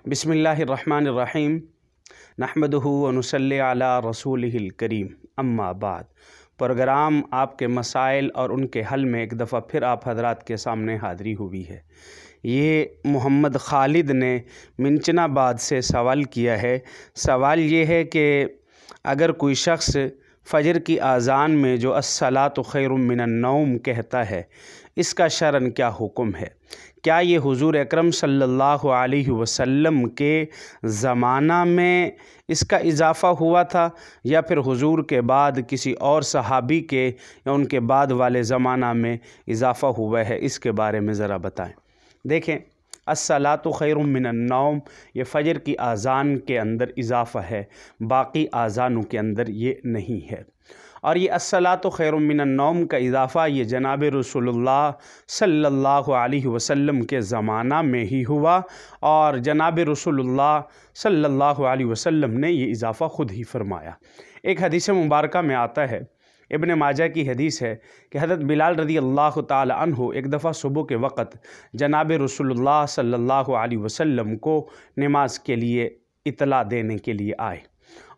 بسم اللہ الرحمن الرحیم نحمدہ و نصلی علی رسولہ الکریم اما بعد۔ پروگرام آپ کے مسائل اور ان کے حل میں ایک دفعہ پھر آپ حضرات کے سامنے حاضری ہوئی ہے۔ یہ محمد خالد نے منچن آباد سے سوال کیا ہے۔ سوال یہ ہے کہ اگر کوئی شخص فجر کی اذان میں جو الصلاۃ خیر من النوم کہتا ہے، اس کا شرعاً کیا حکم ہے؟ کیا یہ حضور اکرم صلی اللہ علیہ وسلم کے زمانہ میں اس کا اضافہ ہوا تھا یا پھر حضور کے بعد کسی اور صحابی کے یا ان کے بعد والے زمانہ میں اضافہ ہوا ہے؟ اس کے بارے میں ذرا بتائیں۔ دیکھیں، الصلاۃ خیر من النوم یہ فجر کی اذان کے اندر اضافہ ہے، باقی اذانوں کے اندر یہ نہیں ہے۔ اور یہ الصلاۃ خیر من النوم کا اضافہ یہ جناب رسول اللہ صلی اللہ علیہ وسلم کے زمانہ میں ہی ہوا، اور جناب رسول اللہ صلی اللہ علیہ وسلم نے یہ اضافہ خود ہی فرمایا۔ ایک حدیث مبارکہ میں آتا ہے، ابن ماجہ کی حدیث ہے کہ حضرت بلال رضی اللہ تعالی عنہ ایک دفعہ صبح کے وقت جناب رسول اللہ صلی اللہ علیہ وسلم کو نماز کے لیے اطلاع دینے کے لیے آئے،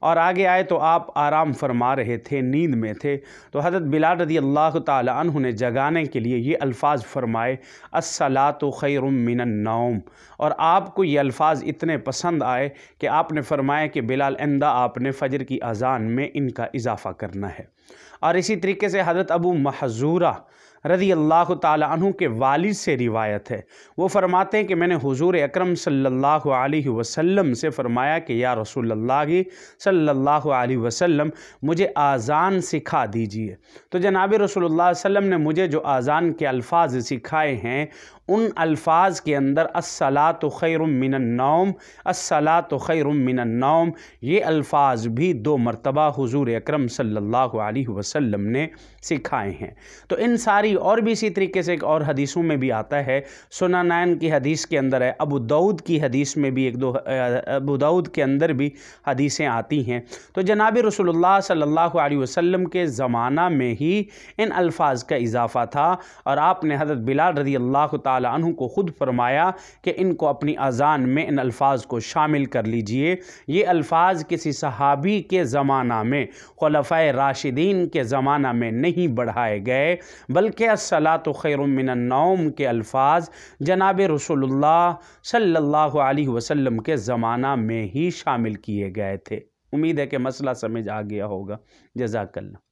اور آگے آئے تو آپ آرام فرما رہے تھے، نیند میں تھے، تو حضرت بلال رضی اللہ تعالی عنہ نے جگانے کے لیے یہ الفاظ فرمائے، الصلاۃ خیر من النوم، اور آپ کو یہ الفاظ اتنے پسند آئے کہ آپ نے فرمایا کہ بلال آئندہ آپ نے فجر کی اذان میں ان کا اضافہ کرنا ہے۔ اور اسی طریقے سے حضرت ابو محذورہ رضی اللہ تعالی عنہ کے والد سے روایت ہے، وہ فرماتے ہیں کہ میں نے حضور اکرم صلی اللہ علیہ وسلم سے فرمایا کہ یا رسول اللہ صلی اللہ علیہ وسلم مجھے اذان سکھا دیجئے۔ تو جناب رسول اللہ صلی اللہ علیہ وسلم نے مجھے جو اذان کے الفاظ سکھائے ہیں، ان الفاظ کے اندر الصلاۃ خیر من النوم، الصلاۃ خیر من النوم، یہ الفاظ بھی 2 مرتبہ حضور اکرم صلی اللہ علیہ وسلم نے سکھائے ہیں۔ تو ان ساری اور بھی اسی طریقے سے ایک اور حدیثوں میں بھی آتا ہے، سننین کی حدیث کے اندر ہے، ابو داؤد کی حدیث میں بھی ابو داؤد کے اندر بھی حدیثیں آتی ہیں۔ تو جناب رسول اللہ صلی اللہ علیہ وسلم کے زمانہ میں ہی ان الفاظ کا اضافہ تھا، اور آپ نے حضرت بلال رضی اللہ تعالی عنہ کو خود فرمایا کہ ان کو اپنی اذان میں ان الفاظ کو شامل کر لیجئے۔ یہ الفاظ کسی صحابی کے زمانہ میں، خلفائے راشدین کے زمانہ میں نہیں بڑھائے گئے، بلکہ الصلاۃ خیر من النوم کے الفاظ جناب رسول اللہ صلی اللہ علیہ وسلم کے زمانہ میں ہی شامل کیے گئے تھے۔ امید ہے کہ مسئلہ سمجھ آ گیا ہوگا۔ جزاک اللہ۔